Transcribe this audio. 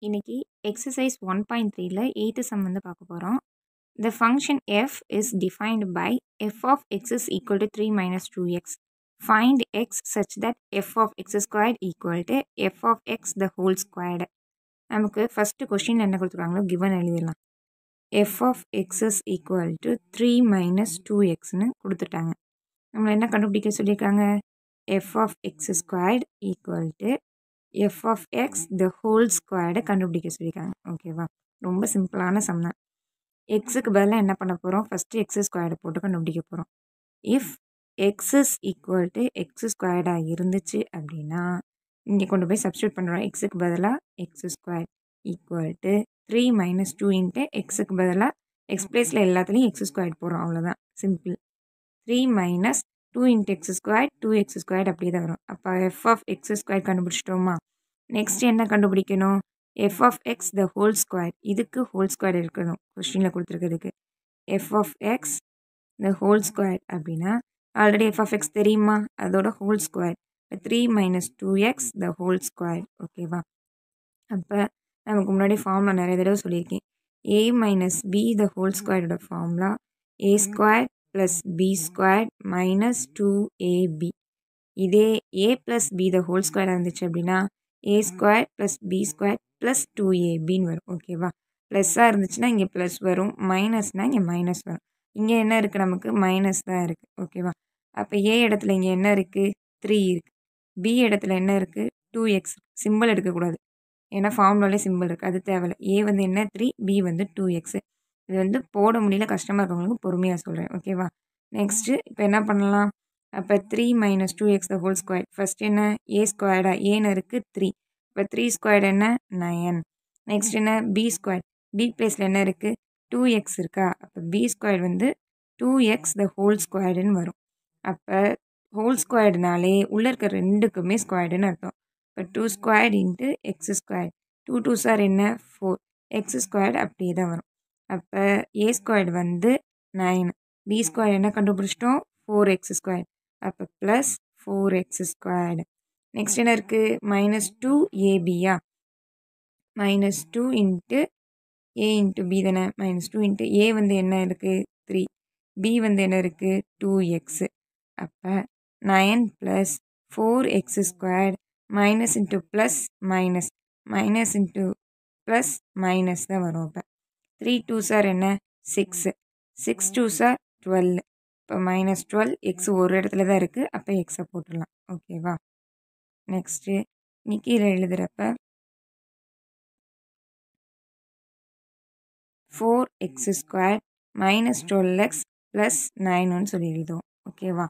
இன்னைக்கு exercise 1.3ல 8th some வந்து பார்க்க போகிறோம். The function f is defined by f of x is equal to 3 minus 2x. Find x such that f of x squared equal to f of x the whole squared. நமக்கு first question என்ன கொடுத்துருக்காங்களோ given எழுதிடலாம். f of x is equal to 3 minus 2xன்னு கொடுத்துட்டாங்க. நம்மளை என்ன கண்டுபிடிக்க சொல்லியிருக்காங்க? f of x squared equal to f of x the whole squared கண்டுபிடிக்க சொல்லியிருக்காங்க. ஓகேவா? ரொம்ப சிம்பிளான சம் தான். எக்ஸுக்கு பதிலாக என்ன பண்ண போகிறோம்? ஃபஸ்ட்டு எக்ஸ் ஸ்கொயர்டு போட்டு கண்டுபிடிக்க போகிறோம். If x is equal to x ஸ்கொயர்டாக இருந்துச்சு அப்படின்னா இங்கே கொண்டு போய் சப்ஸ்டியூட் பண்ணுறோம். எக்ஸுக்கு பதிலாக x square equal to 3 minus 2 into எக்ஸுக்கு பதிலாக எக்ஸ் பிளேஸில் எல்லாத்துலேயும் எக்ஸ் ஸ்கொயர் போடுறோம். அவ்வளோதான், simple. 3 minus 2 into x square 2x square அப்படியே தான் வரும். அப்போ எஃப் ஆஃப் எக்ஸ் ஸ்கொயர் கண்டுபிடிச்சிட்டோமா? நெக்ஸ்ட் என்ன கண்டுபிடிக்கணும்? F of x the whole square. இதுக்கு ஹோல் ஸ்கொயர் இருக்கணும் கொஸ்டினில் கொடுத்துருக்கிறதுக்கு. F of x the whole square அப்படின்னா ஆல்ரெடி எஃப் ஆஃப் எக்ஸ் தெரியுமா? அதோட whole square 3 minus 2x the whole square. ஓகேவா? அப்போ நமக்கு முன்னாடி ஃபார்முலா நிறைய தடவை சொல்லியிருக்கேன். a minus b the whole ஸ்கொயரோட formula a square plus b square minus 2ab. இதே a plus b the whole ஸ்கொயராக இருந்துச்சு அப்படின்னா a square plus b square plus 2abன்னு வரும். ஓகேவா? ப்ளஸ்ஸாக இருந்துச்சுன்னா இங்கே ப்ளஸ் வரும், மைனஸ்னால் இங்கே மைனஸ் வரும். இங்கே என்ன இருக்குது? நமக்கு மைனஸ் தான் இருக்குது. ஓகேவா? அப்போ a இடத்துல இங்கே என்ன இருக்குது? 3 இருக்குது. b இடத்துல என்ன இருக்குது? 2x. சிம்பிள் எடுக்கக்கூடாது, ஏன்னா ஃபார்முலாலே சிம்பிள் இருக்குது, அது தேவையில்லை. a வந்து என்ன? 3, b வந்து 2x. இது வந்து போட முடியல, கஷ்டமாக இருக்கவங்களுக்கு பொறுமையாக சொல்கிறேன். ஓகேவா? நெக்ஸ்ட்டு இப்போ என்ன பண்ணலாம்? அப்போ 3 minus 2x the whole square. First என்ன? a ஸ்கொயர்டா? ஏன்னு இருக்குது 3. இப்போ 3 ஸ்கொயர்டு என்ன? 9. நெக்ஸ்ட் என்ன? b square. b பிளேஸில் என்ன இருக்குது? 2x இருக்கா? அப்போ b ஸ்கொயர் வந்து 2x த ஹோல் ஸ்கொயர்டுன்னு வரும். அப்போ ஹோல் ஸ்கொயர்டுனாலே உள்ளே இருக்க ரெண்டுக்குமே ஸ்கொயர்டுன்னு அர்த்தம். இப்போ 2 squared into x square. 2 2 sir என்ன? 4. எக்ஸ் ஸ்கொயர்டு அப்படியே தான் வரும். அப்போ a ஸ்கொயர்டு வந்து 9. b ஸ்கொயர் என்ன கண்டுபிடிச்சிட்டோம்? 4x square. அப்போ ப்ளஸ் 4x ஸ்கொயர்டு. நெக்ஸ்ட் என்ன இருக்குது? மைனஸ் 2abயா? Minus 2 into a into b தானே? மைனஸ் 2 இன்ட்டு a வந்து என்ன இருக்குது? 3. b வந்து என்ன இருக்குது? 2x. அப்போ 9 plus 4x squared minus into plus minus, minus into plus minus தான் வரும். அப்போ 3 2 சார் என்ன? 6. 6 2 சார் 12. இப்போ மைனஸ் 12. எக்ஸ் ஒரு இடத்துல தான் இருக்குது, அப்போ எக்ஸை போட்டுடலாம். ஓகேவா? நெக்ஸ்ட்டு நீ கீழே எழுதுகிறப்ப 4x square minus 12x plus 9ன்னு சொல்லி எழுதுவோம். ஓகேவா?